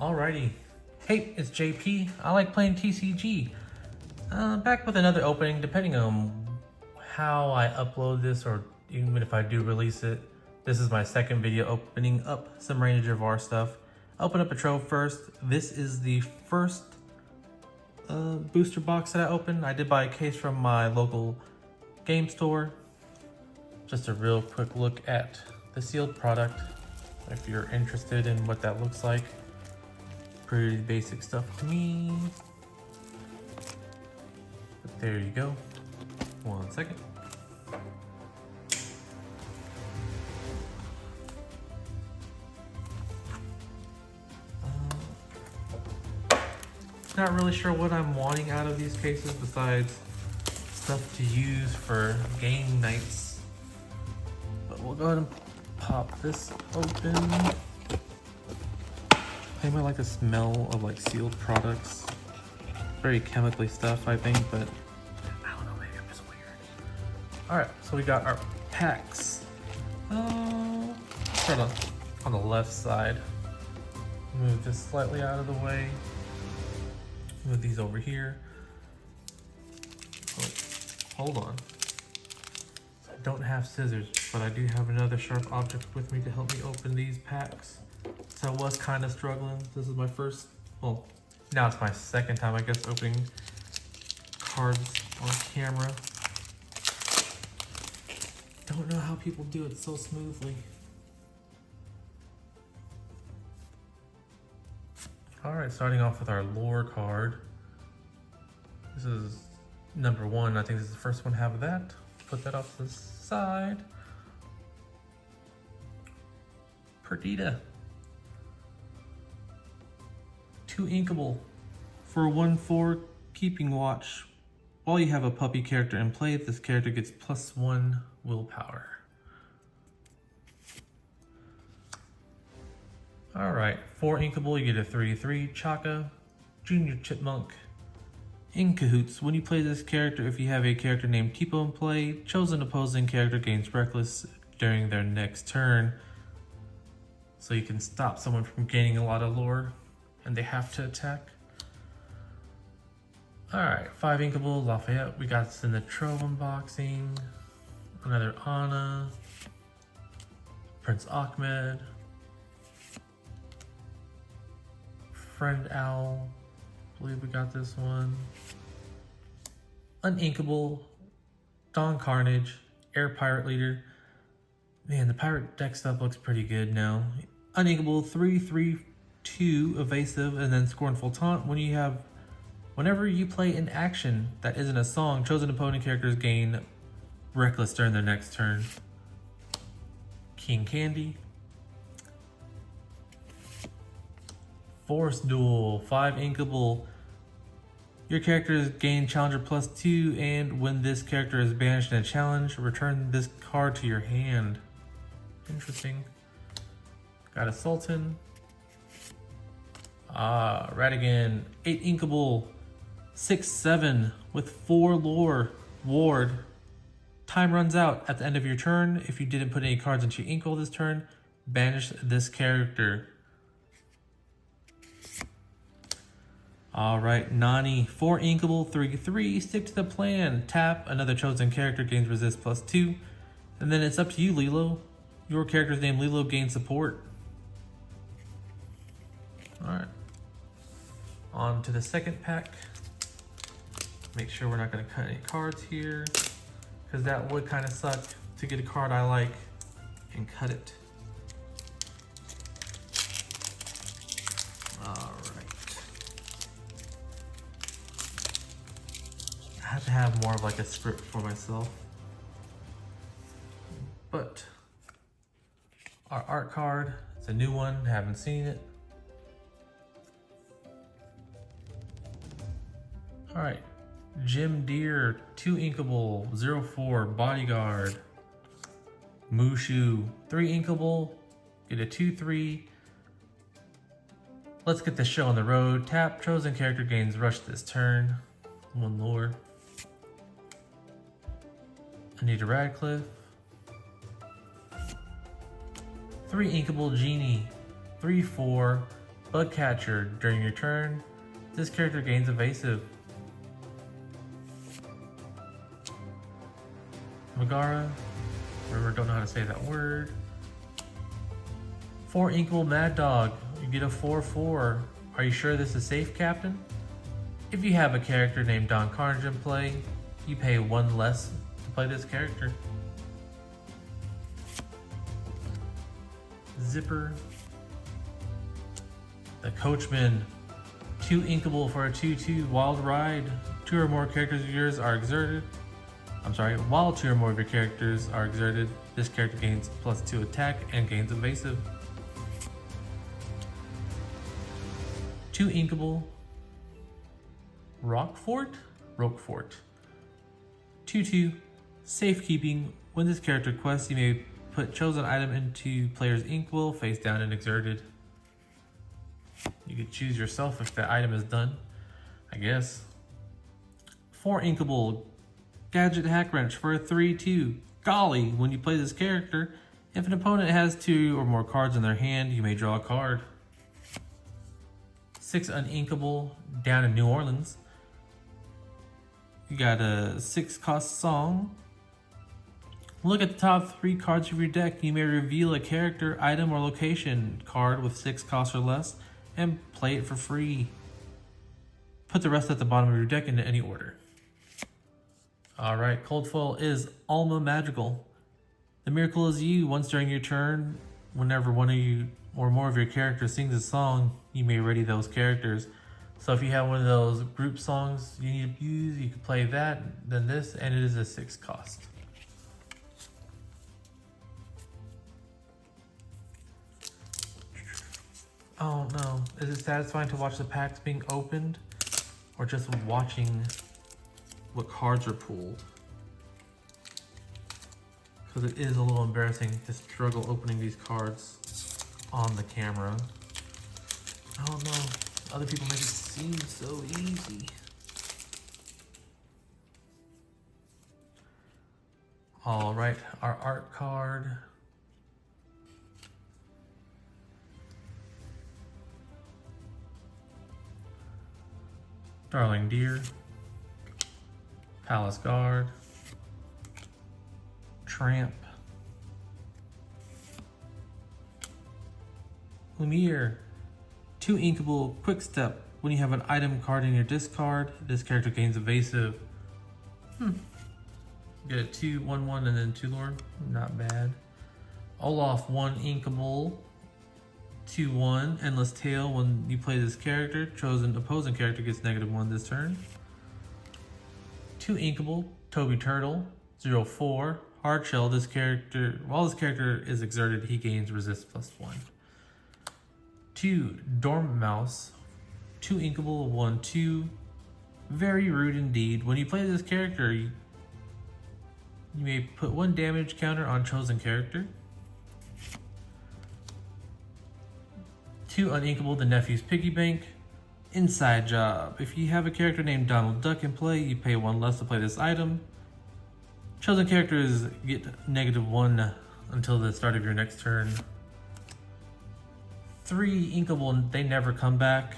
Alrighty. Hey, it's JP. I like playing TCG. Back with another opening, depending on how I upload this or even if I do release it. This is my second video opening up some Reign of Jafar stuff. Open up a trove first. This is the first booster box that I opened. I did buy a case from my local game store. Just a real quick look at the sealed product if you're interested in what that looks like. Pretty basic stuff to me. But there you go. 1 second. Not really sure what I'm wanting out of these cases besides stuff to use for game nights. But we'll go ahead and pop this open. I might like the smell of like sealed products. Very chemically stuff, I think, but I don't know, maybe I'm just weird. Alright, so we got our packs. Start on the left side. Move this slightly out of the way. Move these over here. Oh, hold on. I don't have scissors, but I do have another sharp object with me to help me open these packs. So I was kind of struggling. This is my first, well, now it's my second time, I guess, opening cards on camera. Don't know how people do it so smoothly. All right, starting off with our lore card. This is number 1. I think this is the first one to have that. Put that off to the side. Perdita. 2 inkable for 1/4 keeping watch. While you have a puppy character in play, this character gets +1 willpower. Alright, 4 inkable, you get a 3/3 Chaka, Junior Chipmunk. In Cahoots, when you play this character, if you have a character named Tipo in play, chosen opposing character gains Reckless during their next turn. So you can stop someone from gaining a lot of lore and they have to attack. Alright, 5 inkable, Lafayette. We got this in the Trove unboxing. Another Anna. Prince Ahmed. Friend Owl. I believe we got this one. Uninkable. Dawn Carnage. Air Pirate Leader. Man, the pirate deck stuff looks pretty good now. Uninkable, 3/3/2 evasive, and then Scornful Taunt. Whenever you play an action that isn't a song, chosen opponent characters gain Reckless during their next turn. King Candy. Force Duel, 5 inkable. Your characters gain Challenger +2, and when this character is banished in a challenge, return this card to your hand. Interesting. Got a Sultan. Radigan, 8 inkable, 6/7 with 4 lore. Ward. Time runs out at the end of your turn. If you didn't put any cards into your inkable this turn, banish this character. Alright, Nani, 4 inkable, 3/3, stick to the plan. Tap, another chosen character gains resist +2. And then it's up to you, Lilo. Your character's name Lilo gains support. Alright. On to the second pack. Make sure we're not going to cut any cards here, because that would kind of suck to get a card I like and cut it. Alright. I have to have more of like a script for myself. But our art card, it's a new one, haven't seen it. Alright, Jim Deere, 2 inkable, 0/4 bodyguard. Mushu, 3 inkable, get a 2/3. Let's get the show on the road. Tap, chosen character gains rush this turn. 1 lore. Anita Radcliffe. 3 inkable Genie, 3/4 Bug Catcher. During your turn, this character gains evasive. Megara. Remember, don't know how to say that word. 4 Inkable Mad Dog. You get a 4/4. Are you sure this is safe, Captain? If you have a character named Don Carnage in play, you pay 1 less to play this character. Zipper. The Coachman. 2 Inkable for a 2/2 Wild Ride. 2 or more characters of yours are exerted. While 2 or more of your characters are exerted, this character gains +2 attack and gains evasive. 2 Inkable. Roquefort. 2/2 Safekeeping. When this character quests, you may put chosen item into player's Inkwell, face down and exerted. You could choose yourself if the item is done, I guess. 4 Inkable. Gadget Hack Wrench for a 3/2. Golly, when you play this character, if an opponent has 2 or more cards in their hand, you may draw a card. 6 Uninkable. Down in New Orleans. You got a 6 cost song. Look at the top 3 cards of your deck. You may reveal a character, item, or location card with 6 costs or less and play it for free. Put the rest at the bottom of your deck into any order. Alright, cold foil is Alma Magical. The miracle is you. Once during your turn, whenever one of you or more of your characters sings a song, you may ready those characters. So if you have one of those group songs you need to use, you can play that, then this, and it is a 6 cost. Oh no, is it satisfying to watch the packs being opened, or just watching what cards are pulled? Because it is a little embarrassing to struggle opening these cards on the camera. I don't know, other people make it seem so easy. All right, our art card. Darling Deer, Palace Guard, Tramp, Lumiere. 2 Inkable Quick Step. When you have an item card in your discard, this character gains evasive. Get a 2/1/1 and then 2 lore. Not bad. Olaf 1 Inkable. 2/1 Endless Tail. When you play this character, chosen opposing character gets -1 this turn. 2 Inkable Toby Turtle. 0/4 Hard Shell. This character, while this character is exerted, he gains resist +1. 2 Dormant Mouse. 2 Inkable 1/2. Very rude indeed. When you play this character, you may put 1 damage counter on chosen character. 2 Uninkable The Nephew's Piggy Bank. Inside Job. If you have a character named Donald Duck in play, you pay 1 less to play this item. Chosen characters get -1 until the start of your next turn. 3 Inkable They Never Come Back.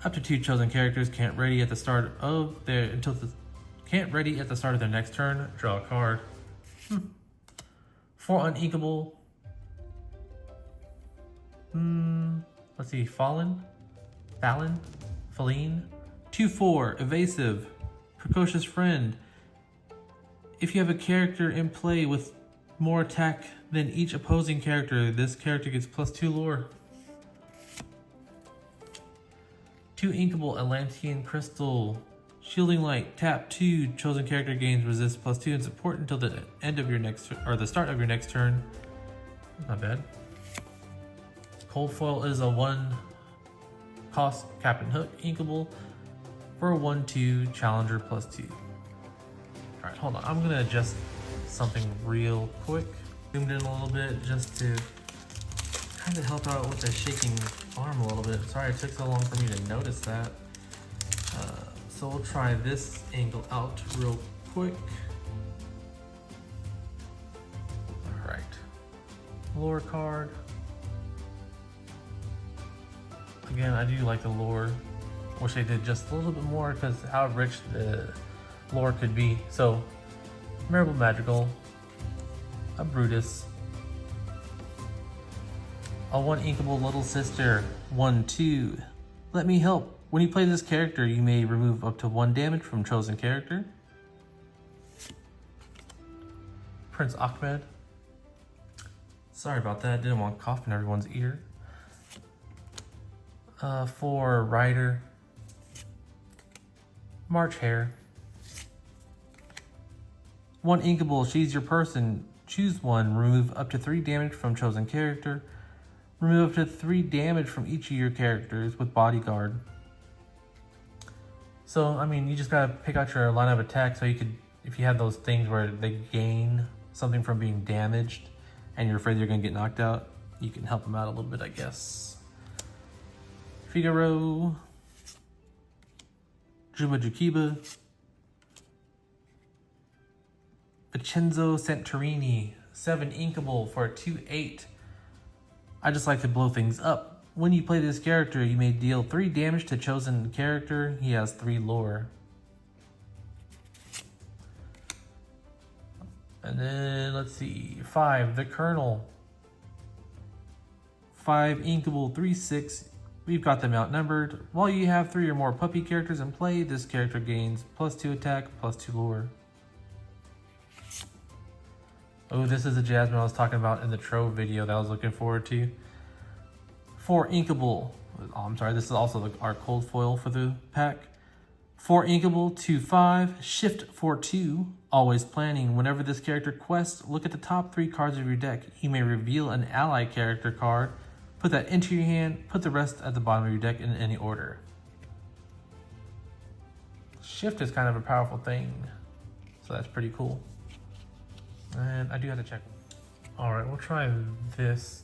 Up to 2 chosen characters can't ready at the start of their next turn. Draw a card. 4 Uninkable. Let's see, Fallin, 2/4 Evasive, Precocious Friend. If you have a character in play with more attack than each opposing character, this character gets +2 lore. 2 Inkable Atlantean Crystal, Shielding Light. Tap 2, chosen character gains resist +2 and support until the end of your next or the start of your next turn. Not bad. Cold foil is a 1 cost Captain Hook Inkable for a 1/2 Challenger +2. Alright, hold on. I'm gonna adjust something real quick. Zoomed in a little bit just to kind of help out with the shaking arm a little bit. Sorry it took so long for me to notice that. So we'll try this angle out real quick. Alright. Lore card. Again, I do like the lore. Wish they did just a little bit more because how rich the lore could be. So, Marble Magical, a Brutus, a one inkable little sister, 1/2. Let me help. When you play this character, you may remove up to 1 damage from chosen character. Prince Ahmed. Sorry about that, didn't want to cough in everyone's ear. For Ryder, March Hare. 1 inkable, she's your person. Choose one, remove up to 3 damage from chosen character. Remove up to 3 damage from each of your characters with Bodyguard. So, I mean, you just gotta pick out your line of attack so you could, if you have those things where they gain something from being damaged and you're afraid you're gonna get knocked out, you can help them out a little bit, I guess. Figaro, Juma Jukiba, Vincenzo Santorini, 7 inkable for a 2/8. I just like to blow things up. When you play this character, you may deal 3 damage to chosen character. He has 3 lore. And then, let's see, 5, the Colonel. 5 inkable, 3/6. We've got them outnumbered. While you have 3 or more puppy characters in play, this character gains +2 attack, +2 lore. Oh, this is the Jasmine I was talking about in the Trove video that I was looking forward to. 4 inkable. Oh, I'm sorry, this is also our cold foil for the pack. 4 inkable, 2/5, shift 4/2, always planning. Whenever this character quests, look at the top 3 cards of your deck. You may reveal an ally character card, put that into your hand, put the rest at the bottom of your deck in any order. Shift is kind of a powerful thing, so that's pretty cool. And I do have to check. All right, we'll try this.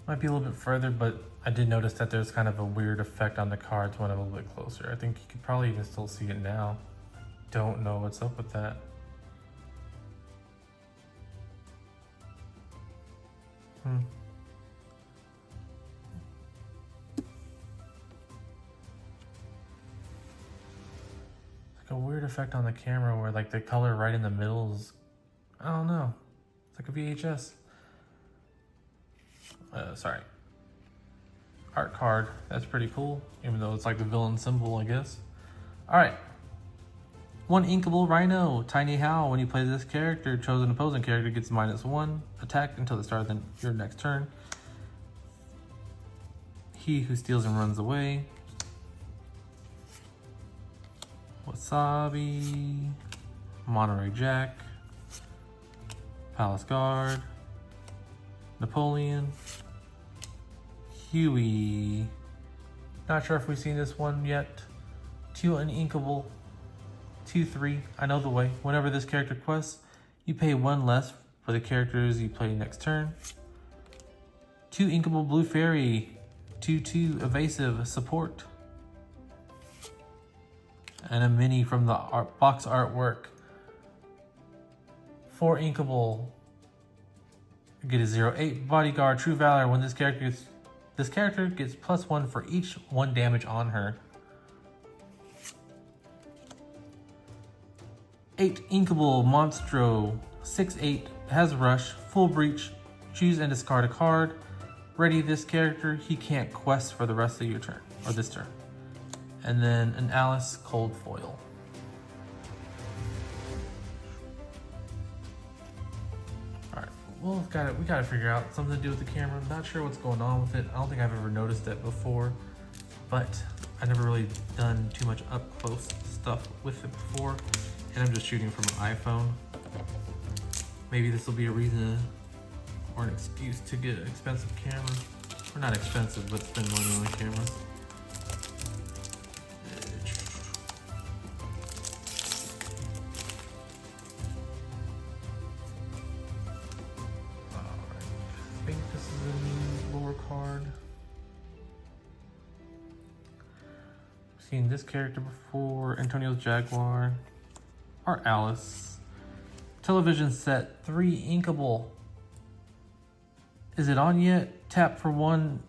Might be a little bit further, but I did notice that there's kind of a weird effect on the cards when I'm a little bit closer. I think you could probably even still see it now. Don't know what's up with that. It's like a weird effect on the camera where like the color right in the middle is, I don't know. It's like a VHS. Sorry. Art card. That's pretty cool. Even though it's like the villain symbol, I guess. Alright. 1 inkable Rhino. Tiny Howl. When you play this character, chosen opposing character gets -1 attack until the start of your next turn. He who steals and runs away. Wasabi. Monterey Jack. Palace Guard, Napoleon, Huey. Not sure if we've seen this one yet. 2 uninkable, 2/3. I know the way. Whenever this character quests, you pay 1 less for the characters you play next turn. 2 inkable blue fairy, 2/2 evasive support, and a mini from the box artwork. 4 inkable, get a 0/8 bodyguard, true valor. When this character gets +1 for each 1 damage on her. 8 inkable monstro, 6/8, has rush, full breach, choose and discard a card. Ready this character, he can't quest for the rest of your turn, or this turn. And then an Alice cold foil. Well, we gotta figure out something to do with the camera. I'm not sure what's going on with it. I don't think I've ever noticed it before, but I've never really done too much up close stuff with it before, and I'm just shooting from an iPhone. Maybe this will be a reason or an excuse to get an expensive camera. Or not expensive, but spend money on cameras. I think this is a new lore card. I've seen this character before. Antonio's Jaguar. Or Alice. Television set 3 inkable. Is it on yet? Tap for 1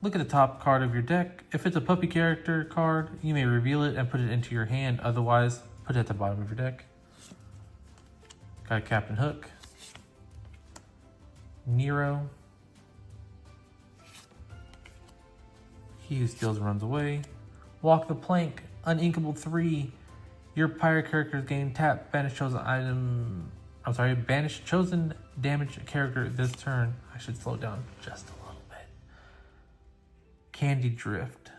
Look at the top card of your deck. If it's a puppy character card, you may reveal it and put it into your hand. Otherwise, put it at the bottom of your deck. Got a Captain Hook. Nero. He Who Steals and Runs Away. Walk the Plank. Uninkable 3. Your pirate characters gain tap. Banish chosen item. Banish chosen damaged character this turn. I should slow down just a little bit. Candy Drift.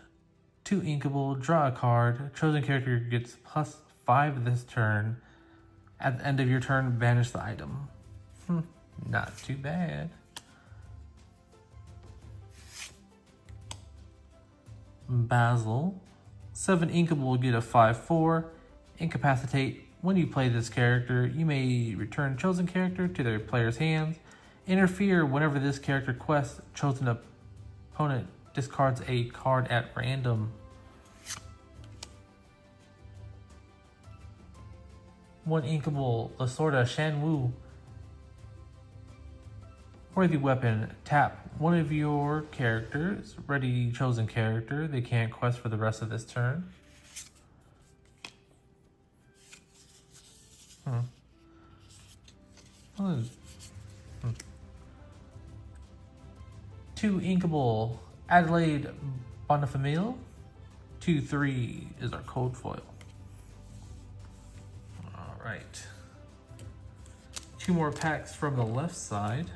2 inkable. Draw a card. Chosen character gets +5 this turn. At the end of your turn, banish the item. Not too bad. Basil. 7 inkable will get a 5/4. Incapacitate. When you play this character, you may return chosen character to their player's hands. Interfere whenever this character quests. Chosen opponent discards a card at random. 1 inkable. The Sword of Shanwu. Worthy weapon. Tap one of your characters. Ready chosen character. They can't quest for the rest of this turn. 2 inkable. Adelaide Bonifamille. 2/3 is our code foil. Alright. 2 more packs from the left side.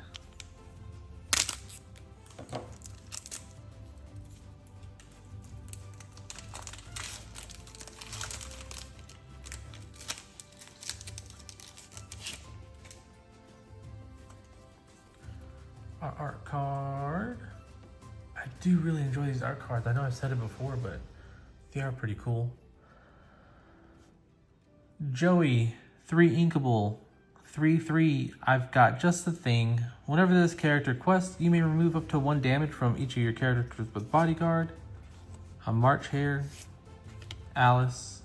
Our art card. I do really enjoy these art cards. I know I've said it before, but they are pretty cool. Joey, 3 inkable, 3/3. I've got just the thing. Whenever this character quests, you may remove up to 1 damage from each of your characters with bodyguard. A March Hare, Alice,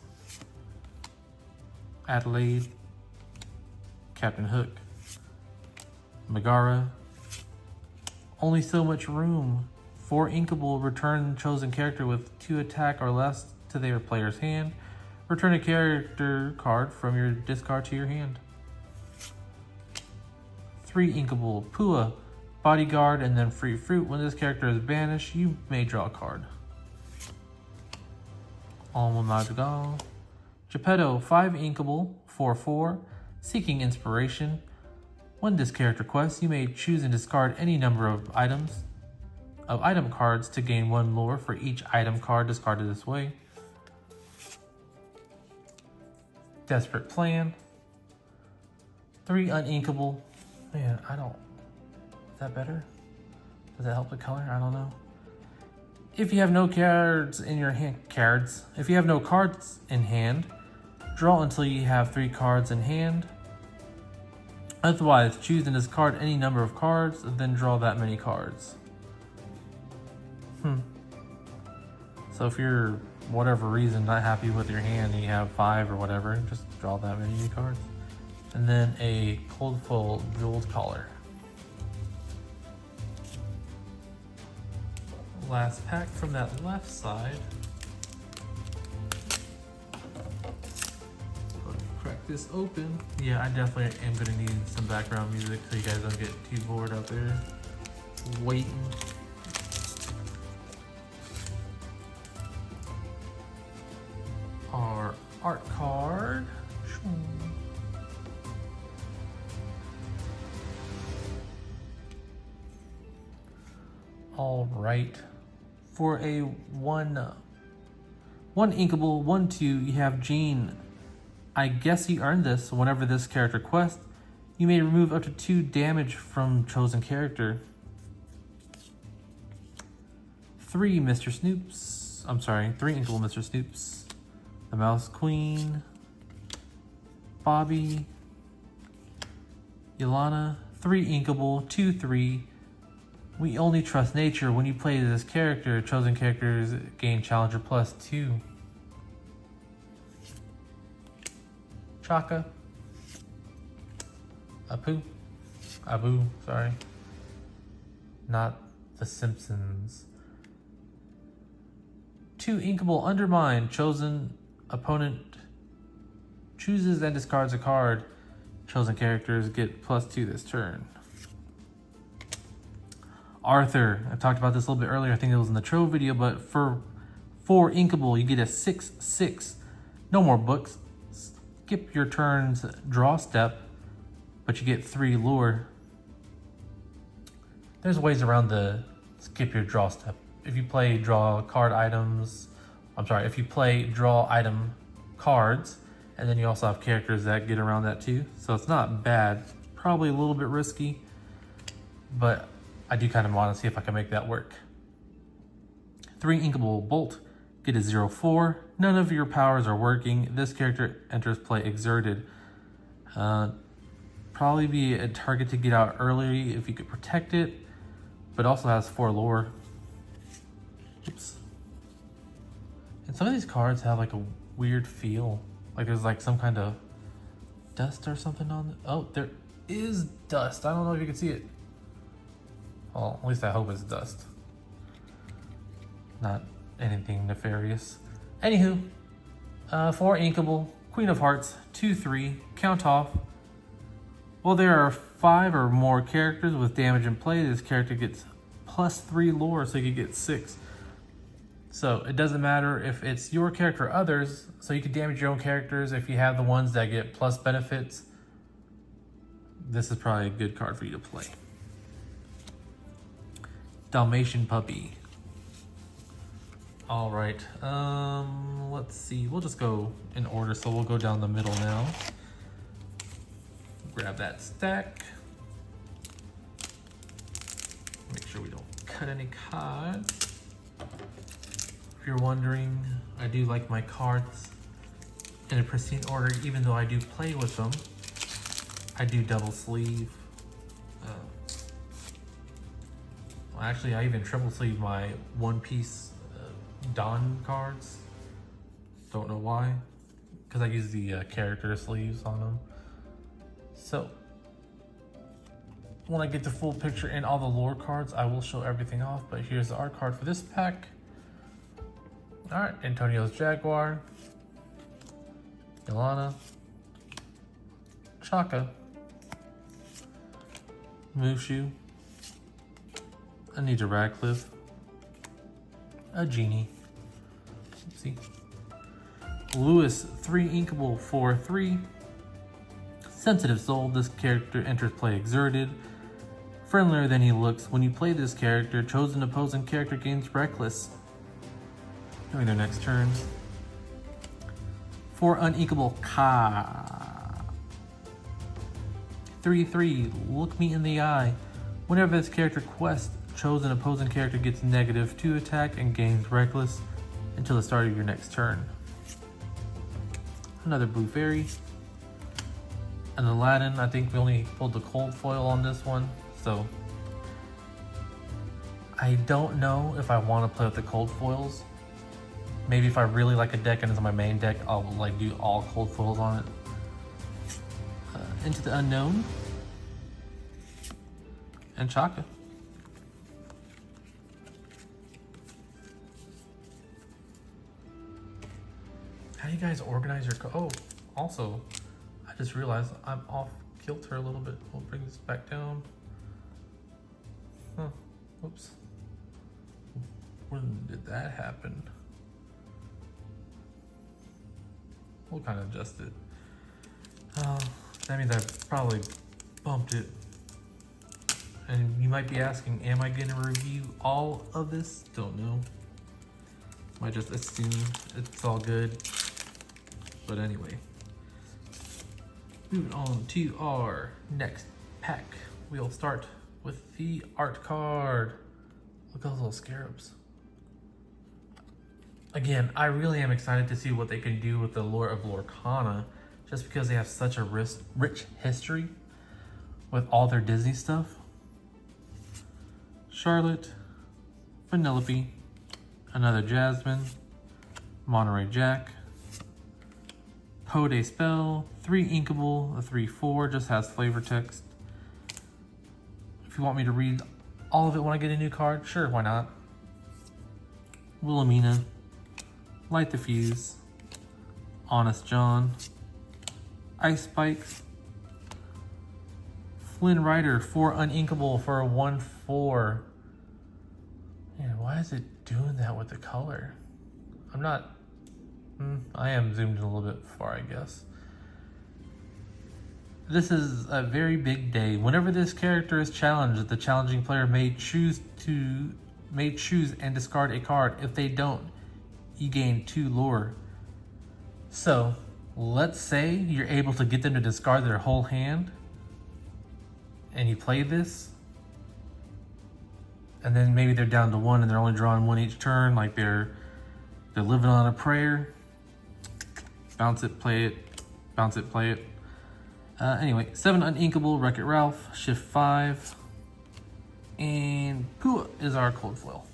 Adelaide, Captain Hook, Megara. Only so much room. 4 inkable. Return chosen character with 2 attack or less to their player's hand. Return a character card from your discard to your hand. 3 inkable. Pua. Bodyguard and then free fruit. When this character is banished, you may draw a card. Alma Madrigal. Geppetto. 5 inkable. 4/4. Seeking inspiration. When this character quests, you may choose and discard any number of item cards to gain 1 lore for each item card discarded this way. Desperate Plan. 3 uninkable. Man, is that better? Does that help the color? I don't know. If you have no cards in your hand, If you have no cards in hand, draw until you have 3 cards in hand. Otherwise, choose and discard any number of cards, then draw that many cards. So if you're, whatever reason, not happy with your hand and you have 5 or whatever, just draw that many cards. And then a cold foil jeweled collar. Last pack from that left side. Crack this open. Yeah, I definitely am gonna need some background music so you guys don't get too bored out there waiting. Our art card. All right. For a one inkable, 1/2, you have Jean. I guess you earned this. Whenever this character quests, you may remove up to 2 damage from chosen character. 3 Mr. Snoops. 3 inkable Mr. Snoops. The Mouse Queen. Bobby. Ilana. 3 inkable, 2/3. We only trust nature. When you play this character, chosen characters gain Challenger +2. Chaka. Abu, sorry. Not The Simpsons. 2 inkable Undermine. Chosen opponent chooses and discards a card. Chosen characters get +2 this turn. Arthur, I talked about this a little bit earlier. I think it was in the Trove video, but for 4 inkable, you get a 6/6. No more books. Skip your turn's draw step, but you get 3 lure. There's ways around the skip your draw step. If you play draw card items, if you play draw item cards, and then you also have characters that get around that too. So it's not bad. Probably a little bit risky, but I do kind of want to see if I can make that work. 3 inkable Bolt. Get a 0/4. None of your powers are working. This character enters play exerted. Probably be a target to get out early if you could protect it, but also has 4 lore. Oops. And some of these cards have like a weird feel. Like there's like some kind of dust or something on it. Oh, there is dust. I don't know if you can see it. Well, at least I hope it's dust. Not anything nefarious. Anywho, 4 inkable, Queen of Hearts, 2/3, count off. Well, there are 5 or more characters with damage in play. This character gets +3 lore, so you could get 6. So it doesn't matter if it's your character or others, so you can damage your own characters if you have the ones that get plus benefits. This is probably a good card for you to play. Dalmatian Puppy. All right, let's see. We'll just go in order, so we'll go down the middle now. Grab that stack. Make sure we don't cut any cards. If you're wondering, I do like my cards in a pristine order, even though I do play with them. I do double sleeve. Well, actually, I even triple sleeve my One Piece Dawn cards. Don't know why, because I use the character sleeves on them. So when I get the full picture and all the lore cards, I will show everything off, but here's the art card for this pack. All right, Antonio's Jaguar, Ilana, Chaka, Mushu, Anita Radcliffe, a Genie. Oopsie. Lewis, 3 inkable, 4/3. Sensitive Soul. This character enters play exerted. Friendlier than he looks. When you play this character, chosen opposing character gains Reckless during their next turn. 4 uninkable Ka. 3/3. Look me in the eye. Whenever this character quests, chosen opposing character gets -2 attack and gains Reckless until the start of your next turn. Another blue fairy. An Aladdin. I think we only pulled the cold foil on this one, so I don't know if I want to play with the cold foils. Maybe if I really like a deck and it's on my main deck, I'll like do all cold foils on it. Into the Unknown and Chaka. How do you guys organize your oh, also, I just realized I'm off kilter a little bit. We'll bring this back down. Huh, whoops. When did that happen? We'll kind of adjust it. That means I probably bumped it. And you might be asking, am I gonna review all of this? Don't know. Might just assume it's all good. But anyway, moving on to our next pack. We'll start with the art card. Look at those little scarabs. Again, I really am excited to see what they can do with the lore of Lorcana, just because they have such a rich history with all their Disney stuff. Charlotte, Vanellope, another Jasmine, Monterey Jack, Poe Spell, 3 inkable, a 3/4, just has flavor text. If you want me to read all of it when I get a new card, sure, why not? Wilhelmina, Light the Fuse, Honest John, Ice Spikes, Flynn Rider, 4 uninkable for a 1/4. Man, why is it doing that with the color? I'm not... I am zoomed in a little bit far, I guess. This is a very big day. Whenever this character is challenged, the challenging player may choose and discard a card. If they don't, you gain 2 lore. So, let's say you're able to get them to discard their whole hand, and you play this, and then maybe they're down to 1 and they're only drawing 1 each turn, like they're living on a prayer. Bounce it, play it, bounce it, play it. Anyway, 7 uninkable, Wreck-It Ralph, Shift 5, and Pua is our cold foil.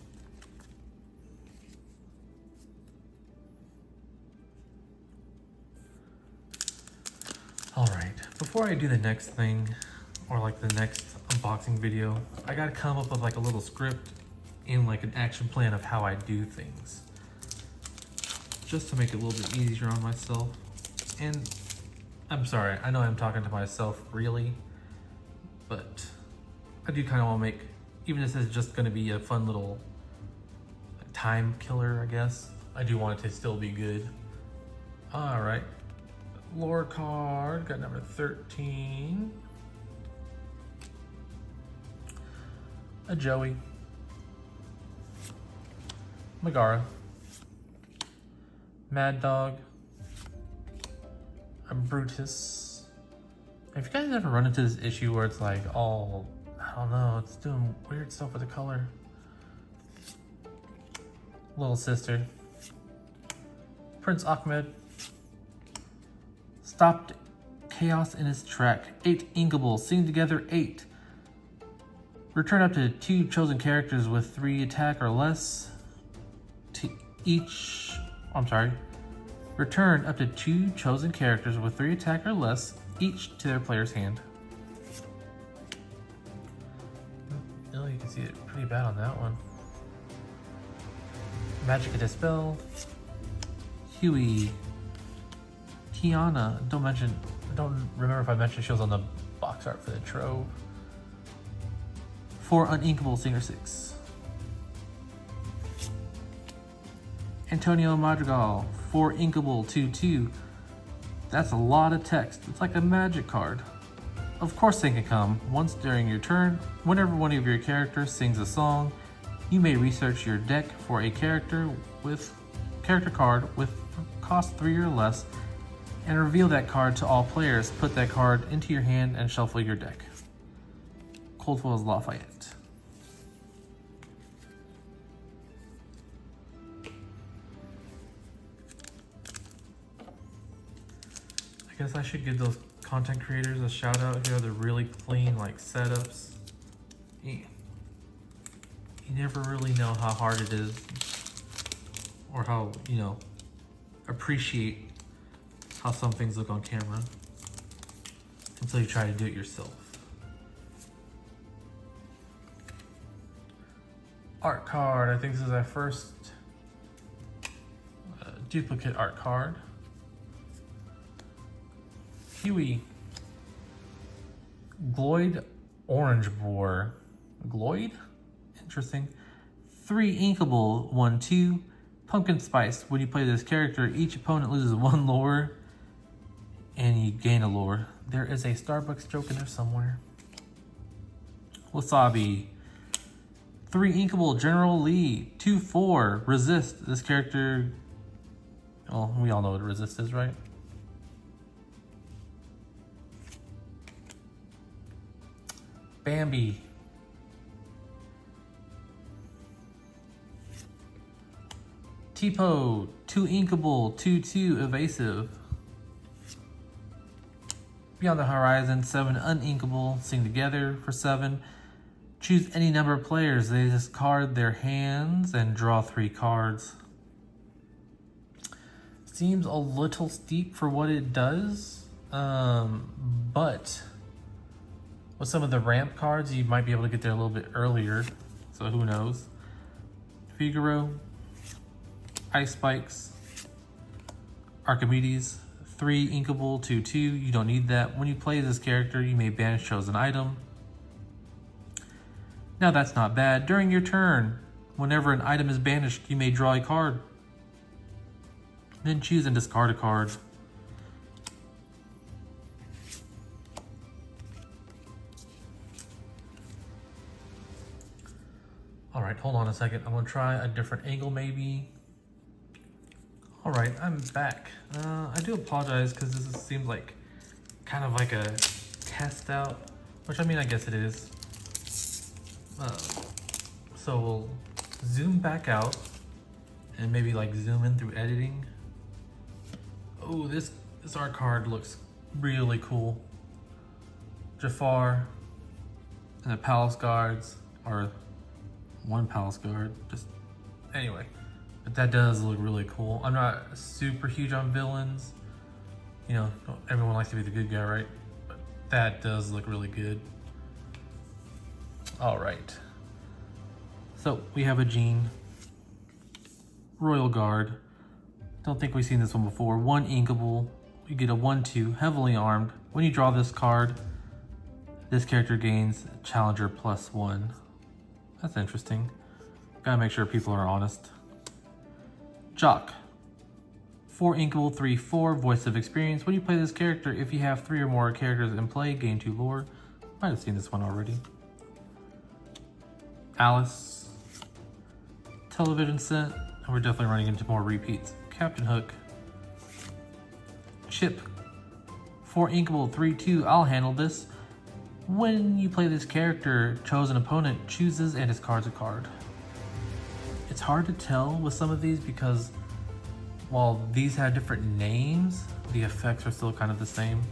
Alright, before I do the next thing, or like the next unboxing video, I gotta come up with like a little script and like an action plan of how I do things. Just to make it a little bit easier on myself. And I'm sorry, I know I'm talking to myself really, but I do kind of want to make, even if this is just going to be a fun little time killer, I guess, I do want it to still be good. Alright, lore card, got number 13. A Joey. Megara. Mad Dog. A Brutus. Have you guys ever run into this issue where it's like all, I don't know, it's doing weird stuff with the color? Little Sister. Prince Ahmed. Stopped chaos in its track. 8 inkable. Sing together 8. Return up to 2 chosen characters with 3 attack or less to each. Return up to 2 chosen characters with 3 attack or less each to their player's hand. Oh, you can see it pretty bad on that one. Magic Dispel. Huey. Kiana. I don't remember if I mentioned she was on the box art for the Trove. 4 uninkable, Singer 6. Antonio Madrigal, 4 inkable, 2/2. That's a lot of text. It's like a magic card. Of course they can come. Once during your turn, whenever one of your characters sings a song, you may research your deck for a character card with cost 3 or less and reveal that card to all players. Put that card into your hand and shuffle your deck. Cold Foil's Lafayette. I guess I should give those content creators a shout out here. They're really clean, like setups. You never really know how hard it is, or how, appreciate how some things look on camera until you try to do it yourself. Art card. I think this is our first duplicate art card. Huey. Gloyd Orange Boar. Gloyd? Interesting. 3 inkable, 1/2. Pumpkin Spice. When you play this character, each opponent loses 1 lore and you gain a lore. There is a Starbucks joke in there somewhere. Wasabi. 3 inkable, General Lee. 2/4. Resist. This character, well, we all know what resist is, right? Bambi. Tipo, 2 inkable, 2/2 evasive. Beyond the Horizon, 7 uninkable, sing together for 7. Choose any number of players. They discard their hands and draw 3 cards. Seems a little steep for what it does, but with some of the ramp cards, you might be able to get there a little bit earlier, so who knows. Figaro, Ice Spikes, Archimedes, 3 inkable, 2/2. You don't need that. When you play this character, you may banish chosen item. Now that's not bad. During your turn, whenever an item is banished, you may draw a card. Then choose and discard a card. All right, hold on a second. I'm gonna try a different angle maybe. All right, I'm back. I do apologize because this seems like kind of like a test out, which I mean, I guess it is. So we'll zoom back out and maybe like zoom in through editing. Oh, this art card looks really cool. Jafar and the palace guards, or one palace guard, just anyway. But that does look really cool. I'm not super huge on villains. You know, everyone likes to be the good guy, right? But that does look really good. All right. So we have a Jean. Royal Guard. Don't think we've seen this one before. 1 inkable. You get a 1/2, heavily armed. When you draw this card, this character gains Challenger +1. That's interesting. Gotta make sure people are honest. Jock. 4 inkable, 3/4, voice of experience. When you play this character, if you have 3 or more characters in play, gain 2 lore. Might have seen this one already. Alice. Television set. And we're definitely running into more repeats. Captain Hook. Chip. 4 inkable, 3/2. I'll handle this. When you play this character, chosen opponent chooses and discards a card. It's hard to tell with some of these because while these have different names, the effects are still kind of the same.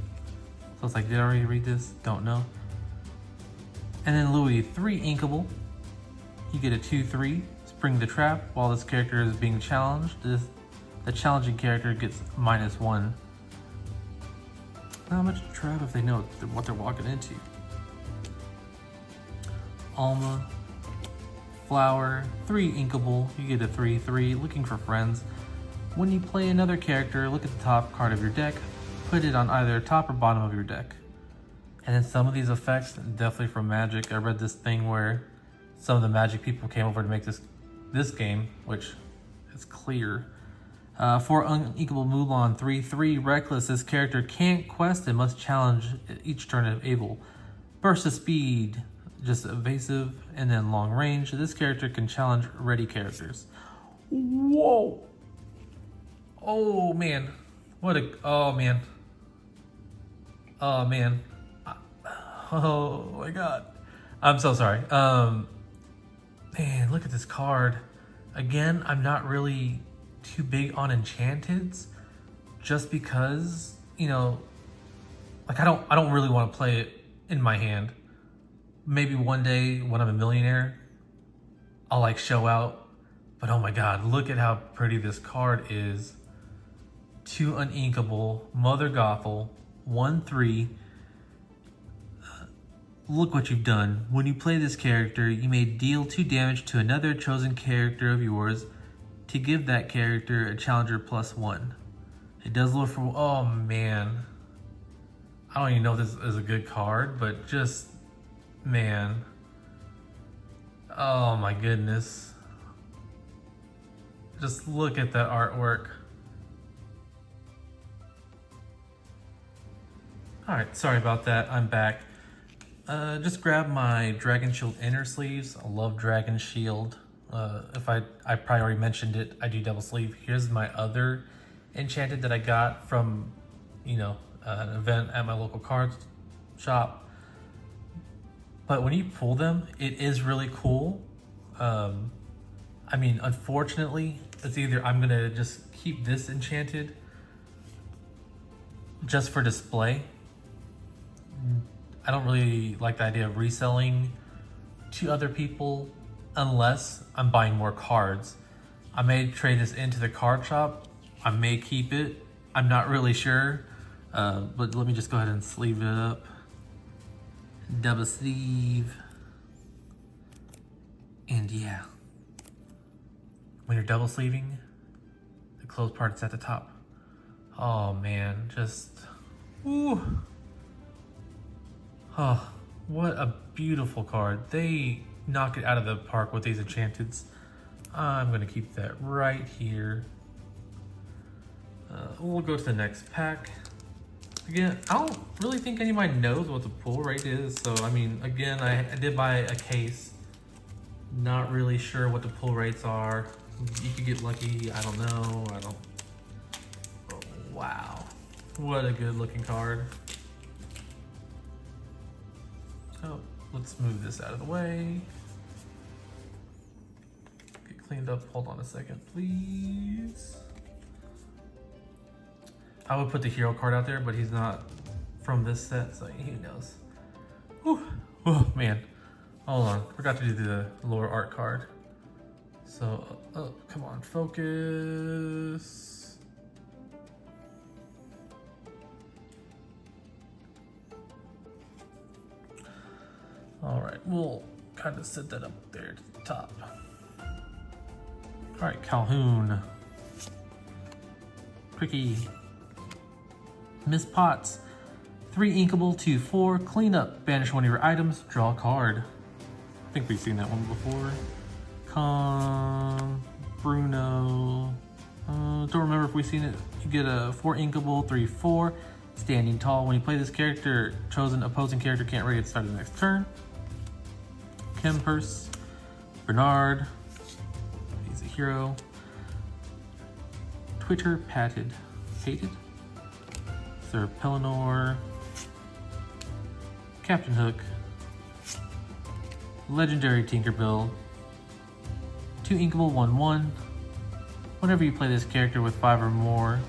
So it's like, did I already read this? Don't know. And then Louis, 3 inkable. You get a 2/3. Spring the Trap. While this character is being challenged, the challenging character gets -1. Not much trap if they know what they're walking into. Alma. Flower, 3 inkable, you get a 3/3, looking for friends. When you play another character, look at the top card of your deck, put it on either top or bottom of your deck. And then some of these effects, definitely from Magic. I read this thing where some of the Magic people came over to make this game, which is clear. 4 unequal Mulan, 3/3, reckless. This character can't quest and must challenge each turn if able. Burst of speed, just evasive, and then long range. This character can challenge ready characters. Whoa! Oh man, oh man. Oh man. Oh my god. I'm so sorry. Man, look at this card. Again, I'm not really too big on enchanteds just because, you know, like I don't really want to play it in my hand. Maybe one day when I'm a millionaire, I'll like show out. But oh my god, look at how pretty this card is. 2 uninkable, Mother Gothel, 1/3. Look what you've done. When you play this character, you may deal 2 damage to another chosen character of yours to give that character a Challenger +1. It does look for, oh man. I don't even know if this is a good card, but just, man. Oh my goodness. Just look at that artwork. Alright, sorry about that, I'm back. Just grab my Dragon Shield inner sleeves. I love Dragon Shield. If I probably already mentioned it, I do double sleeve. Here's my other enchanted that I got from, you know, an event at my local card shop. But when you pull them, it is really cool. I mean, unfortunately, it's either I'm gonna just keep this enchanted just for display. I don't really like the idea of reselling to other people unless I'm buying more cards. I may trade this into the card shop. I may keep it. I'm not really sure. But let me just go ahead and sleeve it up. Double sleeve. And yeah. When you're double sleeving, the closed part is at the top. Oh man, just, ooh. Oh, what a beautiful card. They knock it out of the park with these enchanteds. I'm gonna keep that right here. We'll go to the next pack. Again, I don't really think anybody knows what the pull rate is. So, I mean, again, I did buy a case. Not really sure what the pull rates are. You could get lucky, I don't know. Oh, wow. What a good looking card. So, let's move this out of the way. Get cleaned up. Hold on a second, please. I would put the hero card out there, but he's not from this set, so who knows. Whew. Oh man, hold on, forgot to do the lore art card. So, oh, come on, focus. All right, we'll kind of set that up there to the top. All right, Calhoun. Cricky. Miss Potts, 3 inkable, 2/4, clean up, banish one of your items, draw a card. I think we've seen that one before. Bruno, don't remember if we've seen it. You get a 4 inkable, 3/4, standing tall. When you play this character, chosen opposing character can't raid at the start of the next turn. Kempers, Bernard, he's a hero. Twitter Pated. Sir Pellinor, Captain Hook, Legendary Tinkerbell, 2 inkable, 1/1. Whenever you play this character with 5 or more,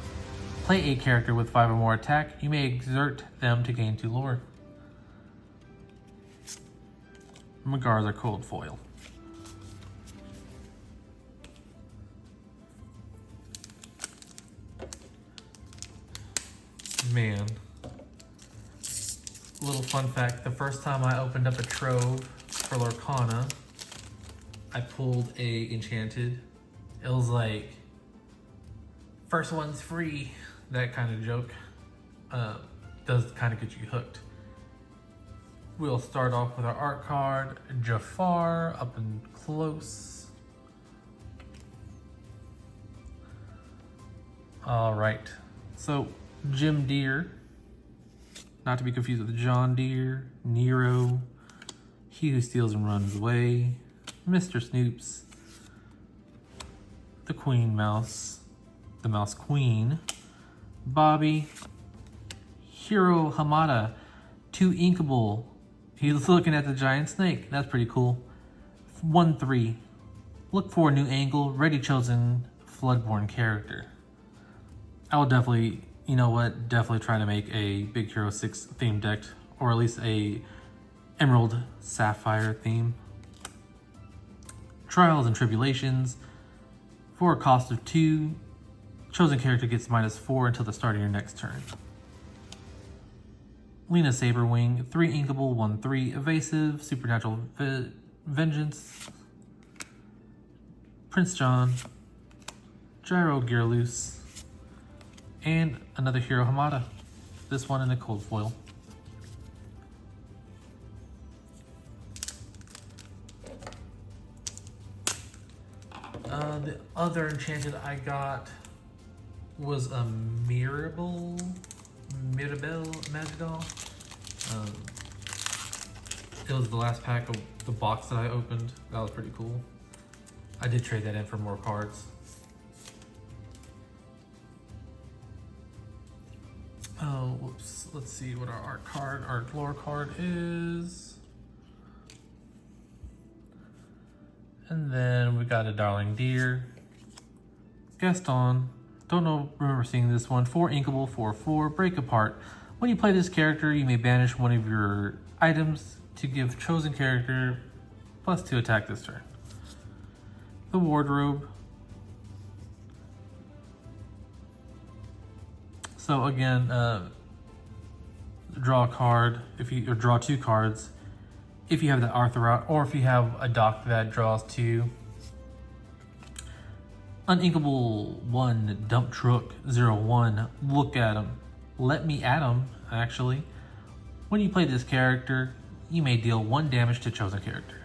play a character with 5 or more attack, you may exert them to gain 2 lore. Magars are cold foil. Man, little fun fact, the first time I opened up a trove for Lorcana, I pulled a enchanted. It was like, first one's free, that kind of joke. Does kind of get you hooked. We'll start off with our art card, Jafar, up and close. All right, so Jim Deere, not to be confused with John Deere, Nero, He Who Steals and Runs Away, Mr. Snoops, the Queen Mouse, the Mouse Queen, Bobby, Hiro Hamada, 2 inkable. He's looking at the giant snake. That's pretty cool. 1/3. Look for a new angle. Ready chosen Floodborn character. I will definitely, you know what, definitely try to make a Big Hero 6 theme deck, or at least a Emerald Sapphire theme. Trials and Tribulations. For a cost of 2, chosen character gets -4 until the start of your next turn. Lena Saberwing, 3 inkable, 1/3, evasive, supernatural vengeance. Prince John, Gyro Gearloose, and another Hero Hamada. This one in a cold foil. The other enchanted I got was a Mirabelle Magical. It was the last pack of the box that I opened. That was pretty cool. I did trade that in for more cards. Oh, whoops. Let's see what our lore card is. And then we got a Darling Deer. Gaston. Remember seeing this one. 4 inkable, 4/4, break apart. When you play this character, you may banish one of your items to give chosen character +2 attack this turn. The Wardrobe. So again, draw a card or draw 2 cards if you have the Arthur out, or if you have a doc that draws 2. Uninkable 1 Dump Truck 01. Look at him. Let me at him, actually. When you play this character, you may deal 1 damage to chosen character.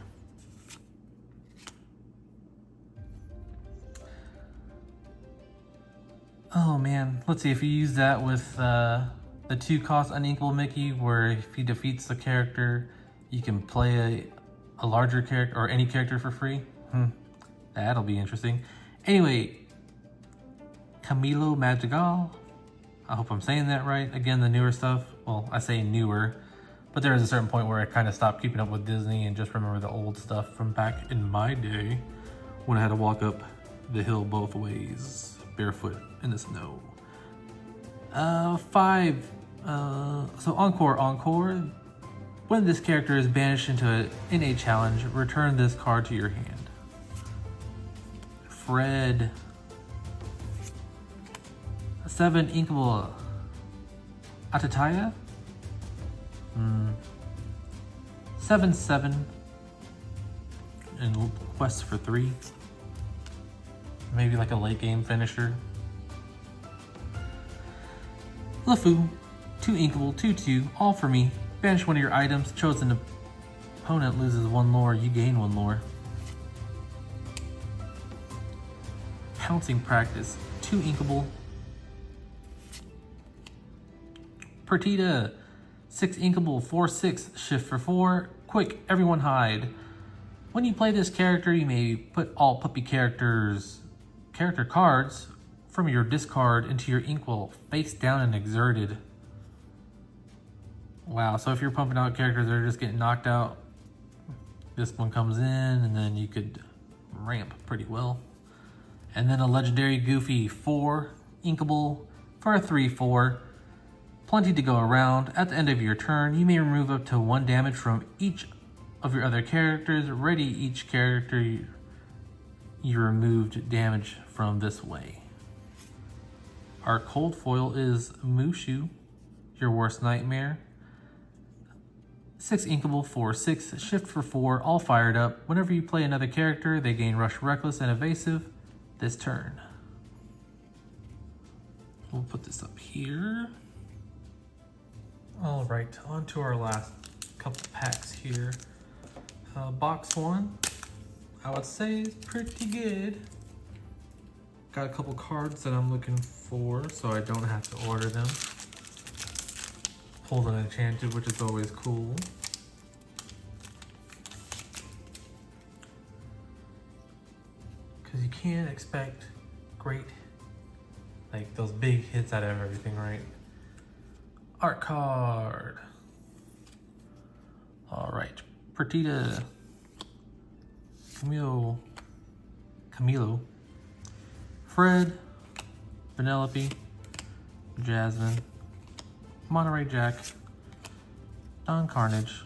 Oh man, let's see if you use that with the 2-cost Uninkable Mickey, where if he defeats the character, you can play a larger character or any character for free. That'll be interesting. Anyway, Camilo Madrigal. I hope I'm saying that right. Again, the newer stuff. Well, I say newer, but there is a certain point where I kind of stopped keeping up with Disney and just remember the old stuff from back in my day when I had to walk up the hill both ways, barefoot in the snow. 5. So Encore. When this character is banished in a challenge, return this card to your hand. Fred. 7 Inkable Atataya. 7/7 and quest for 3. Maybe like a late game finisher. LeFou, 2 Inkable, 2/2, all for me. Banish one of your items. Chosen opponent loses 1 lore. You gain 1 lore. Pouncing Practice, 2 Inkable. Pertita, 6 Inkable, 4/6, shift for 4. Quick, everyone hide. When you play this character, you may put all puppy character cards from your discard into your inkwell, face down and exerted. Wow, so if you're pumping out characters that are just getting knocked out, this one comes in and then you could ramp pretty well. And then a legendary Goofy, 4 Inkable for a 3/4. Plenty to go around. At the end of your turn, you may remove up to 1 damage from each of your other characters. Ready each character you removed damage from this way. Our cold foil is Mushu, your worst nightmare. 6 Inkable, 4/6, shift for 4, all fired up. Whenever you play another character, they gain Rush, Reckless, and Evasive this turn. We'll put this up here. All right, on to our last couple packs here. Box 1, I would say is pretty good. Got a couple cards that I'm looking for, so I don't have to order them. Pulled an Enchanted, which is always cool. Because you can't expect great, like those big hits out of everything, right? Art card. All right, Pertita, Camilo, Fred, Vanellope, Jasmine, Monterey Jack, Don Carnage.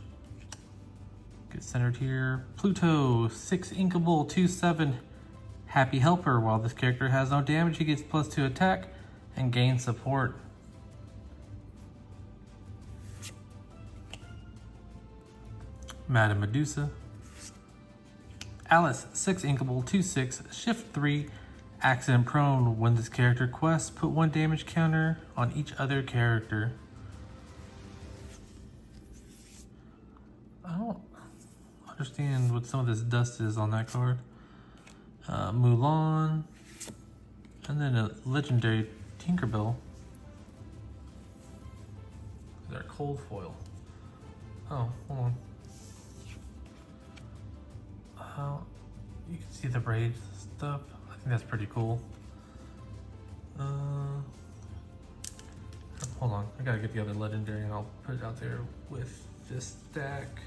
Get centered here. Pluto, 6 Inkable, 2/7. Happy Helper. While this character has no damage, he gets +2 attack and gains support. Madame Medusa. Alice, 6 Inkable, 2/6, shift 3, accident prone. When this character quests, put 1 damage counter on each other character. I don't understand what some of this dust is on that card. Mulan, and then a legendary Tinkerbell. They're cold foil. Oh, hold on. You can see the braids stuff. I think that's pretty cool. Hold on, I gotta get the other legendary and I'll put it out there with this stack.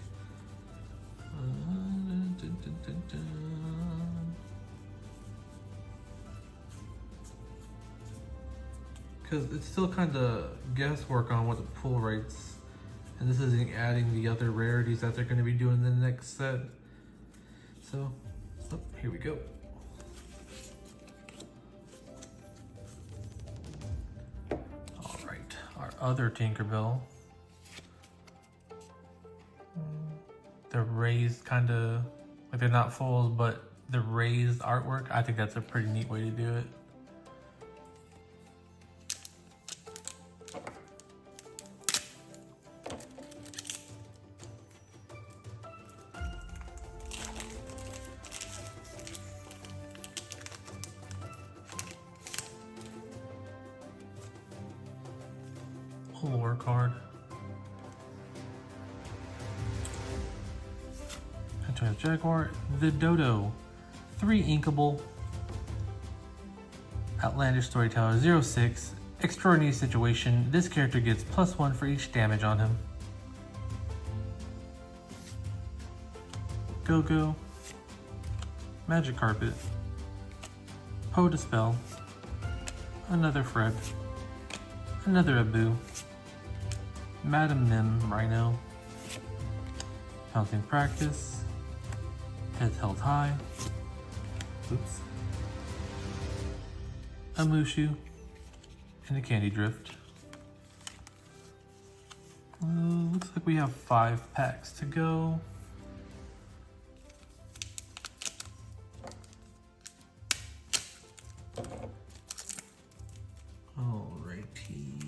Because it's still kind of guesswork on what the pull rates, and this isn't adding the other rarities that they're going to be doing in the next set. So here we go. All right, our other Tinkerbell. They're raised kind of like they're not full, but the raised artwork. I think that's a pretty neat way to do it. A lore card. Jaguar, the Dodo, 3 inkable, outlandish storyteller, 06, extraordinary situation. This character gets +1 for each damage on him. Go-Go, magic carpet, Poe dispel, another Fred, another Abu, Madam Mim Rhino, Pouncing Practice, Heads held high. Oops. A Mushu and a Candy Drift. Looks like we have 5 packs to go. Alrighty.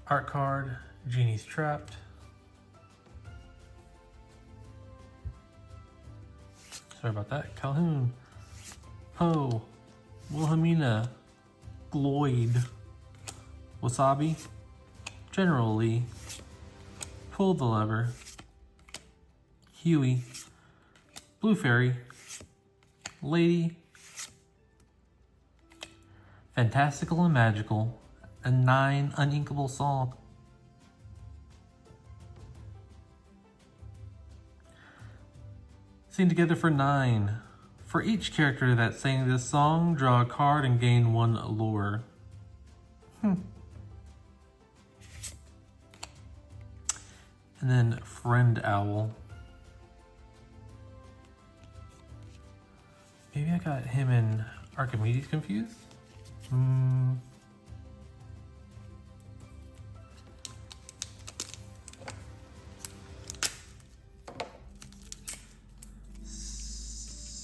Art card, Genie's Trapped. Sorry about that. Calhoun, Poe, Wilhelmina, Gloyd, Wasabi, General Lee, Pull the Lever, Huey, Blue Fairy, Lady, Fantastical and Magical, a 9 uninkable song. Sing together for 9. For each character that sang this song, draw a card and gain 1 lore. And then Friend Owl. Maybe I got him and Archimedes confused?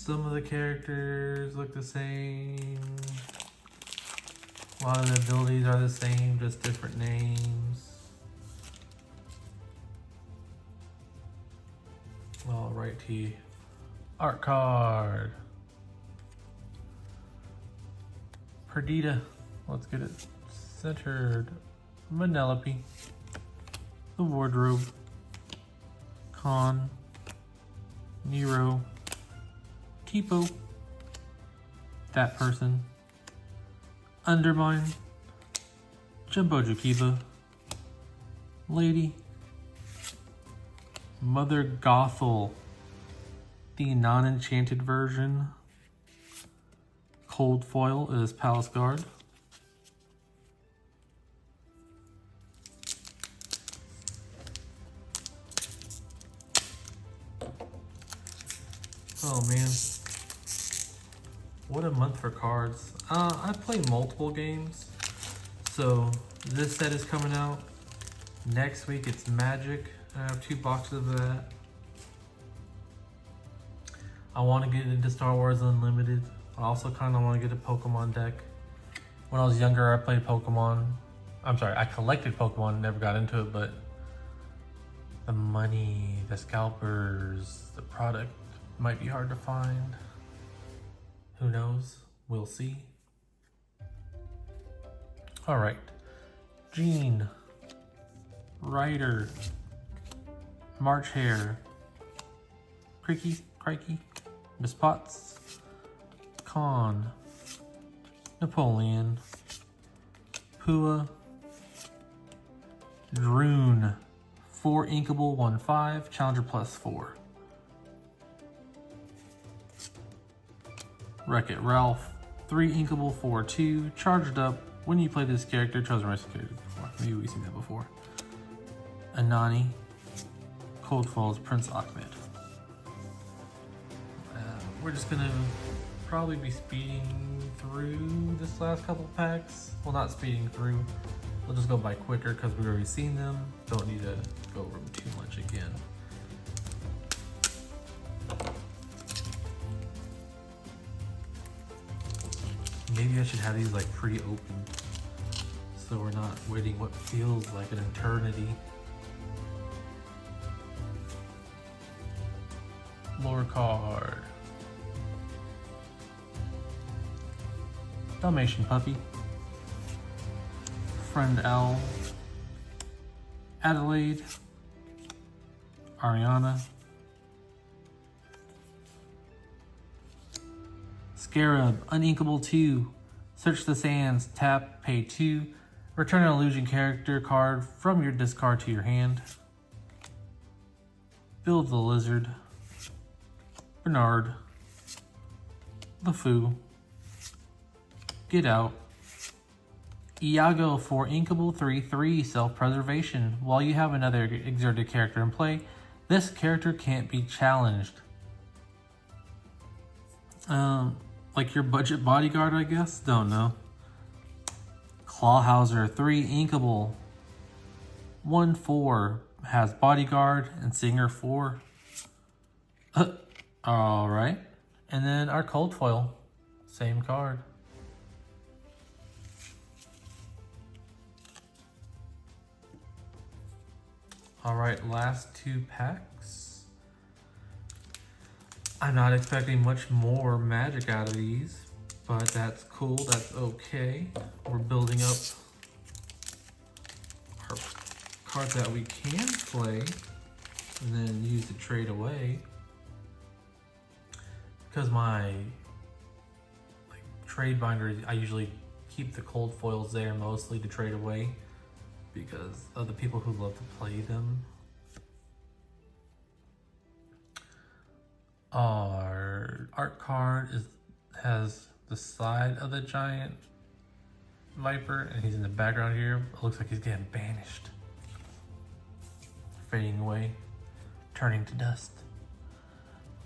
Some of the characters look the same. A lot of the abilities are the same, just different names. Alrighty. Art card. Perdita. Let's get it centered. Manelope. The Wardrobe. Khan. Nero. Kipo, That Person, Undermine, Jumbo Jukiba, Lady, Mother Gothel, the non-enchanted version, Cold Foil is Palace Guard, oh man. What a month for cards. I play multiple games. So this set is coming out. Next week it's Magic. I have 2 boxes of that. I want to get into Star Wars Unlimited. I also kind of want to get a Pokemon deck. When I was younger, I played Pokemon. I'm sorry, I collected Pokemon, never got into it, but the money, the scalpers, the product might be hard to find. Who knows? We'll see. All right. Jean, Ryder, March Hare, Crikey, Miss Potts, Khan, Napoleon, Pua, Droon, 4 inkable, 1/5, Challenger +4. Wreck-It Ralph, 3 inkable, 4/2, charged up. When you play this character, chosen rescue character before. Maybe we've seen that before. Anani, Cold Falls, Prince Ahmed. We're just gonna probably be speeding through this last couple packs. Well, not speeding through. We'll just go by quicker because we've already seen them. Don't need to go over them too much again. Maybe I should have these like pre-open so we're not waiting what feels like an eternity. Lore card. Dalmatian puppy. Friend L. Adelaide. Ariana. Scarab, Uninkable 2. Search the sands, tap, pay 2. Return an illusion character card from your discard to your hand. Build the Lizard. Bernard. LeFou. Get Out. Iago for Inkable 3/3 Self-Preservation. While you have another exerted character in play, this character can't be challenged. Like your budget bodyguard, I guess? Don't know. Clawhauser 3 Inkable. 1/4 has bodyguard and Singer 4. Alright. And then our cold foil. Same card. Alright, last 2 packs. I'm not expecting much more magic out of these, but that's cool, that's okay. We're building up our cards that we can play and then use to trade away. Because my trade binder, I usually keep the cold foils there mostly to trade away because of the people who love to play them. Our art card has the side of the giant viper and he's in the background here. It looks like he's getting banished. Fading away, turning to dust.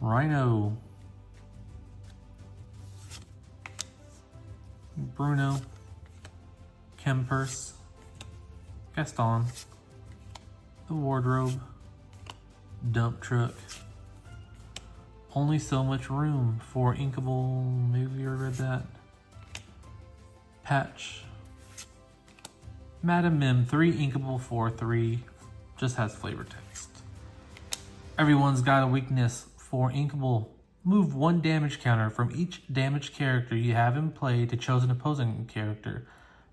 Rhino. Bruno. Kempers. Gaston. The Wardrobe. Dump Truck. Only so much room for Inkable. Maybe I read that. Patch. Madam Mim 3 Inkable 4/3. Just has flavor text. Everyone's got a weakness for Inkable. Move 1 damage counter from each damaged character you have in play to chosen opposing character.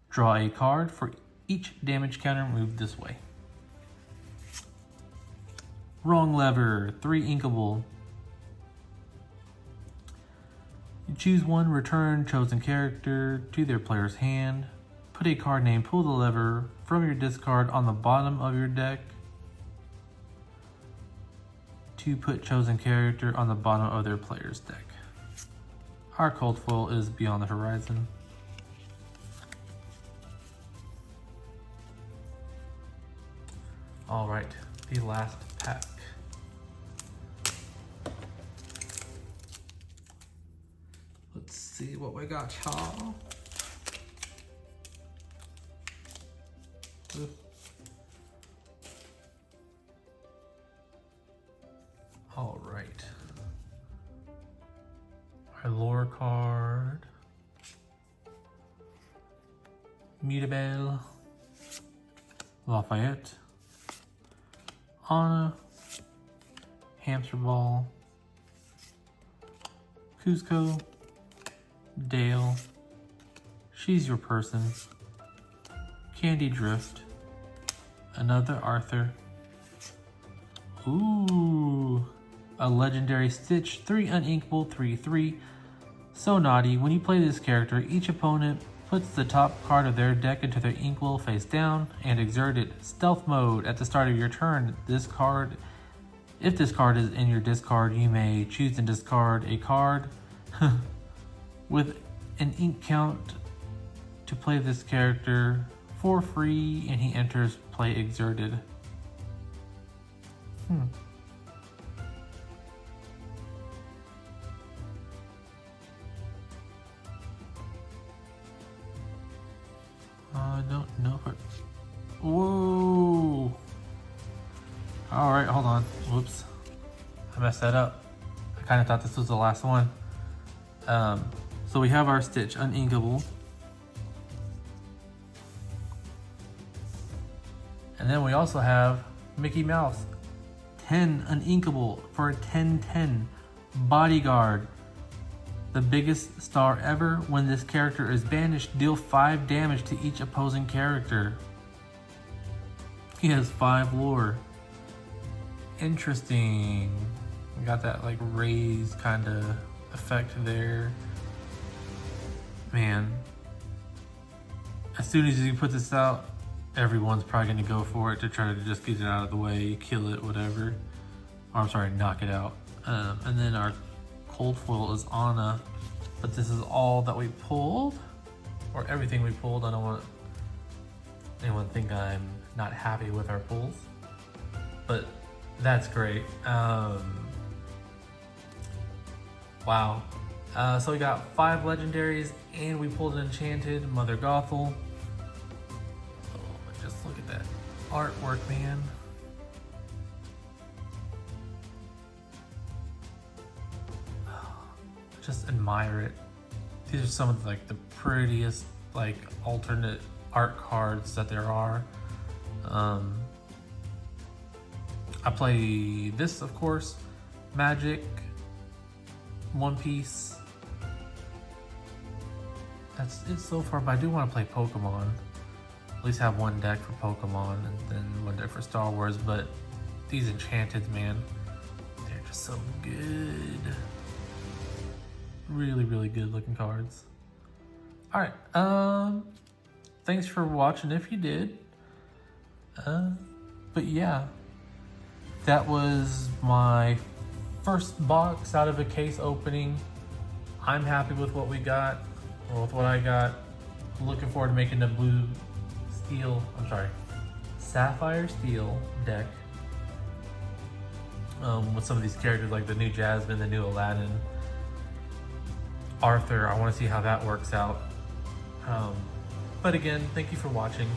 Draw a card for each damage counter moved this way. Wrong Lever 3 Inkable. You choose 1, return chosen character to their player's hand. Put a card named Pull the Lever from your discard on the bottom of your deck. To put chosen character on the bottom of their player's deck. Our cold foil is Beyond the Horizon. Alright, the last pack. Let's see what we got, y'all. All right. Our lore card. Mirabelle. Lafayette. Anna. Hamster Ball. Cusco. Dale. She's Your Person. Candy Drift. Another Arthur. Ooh. A legendary Stitch 3 Uninkable 3/3. So naughty. When you play this character, each opponent puts the top card of their deck into their inkwell face down and exert it. Stealth mode. At the start of your turn, if this card is in your discard, you may choose to discard a card with an ink count to play this character for free, and he enters play exerted. I don't know if it... Whoa! Alright, hold on. Whoops. I messed that up. I kind of thought this was the last one. So we have our Stitch uninkable. And then we also have Mickey Mouse 10 uninkable for a 10/10 bodyguard. The biggest star ever. When this character is banished, deal 5 damage to each opposing character. He has 5 lore. Interesting. We got that like raised kind of effect there. Man. As soon as you put this out, everyone's probably going to go for it to try to just get it out of the way, kill it, whatever. Or I'm sorry, knock it out. And then our cold foil is Anna, but this is all that we pulled, or everything we pulled. I don't want anyone to think I'm not happy with our pulls, but that's great. Wow. So we got 5 legendaries, and we pulled an enchanted Mother Gothel. Oh, just look at that artwork, man. Just admire it. These are some of like the prettiest like alternate art cards that there are. I play this, of course, Magic, One Piece. That's it so far, but I do want to play Pokemon. At least have one deck for Pokemon and then one deck for Star Wars, but these Enchanted, man, they're just so good. Really, really good looking cards. All right, thanks for watching if you did. But yeah, that was my first box out of a case opening. I'm happy with what we got, or with what I got. Looking forward to making the Sapphire Steel deck. With some of these characters like the new Jasmine, the new Aladdin, Arthur. I want to see how that works out. But again, thank you for watching,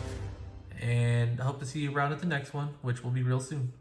and I hope to see you around at the next one, which will be real soon.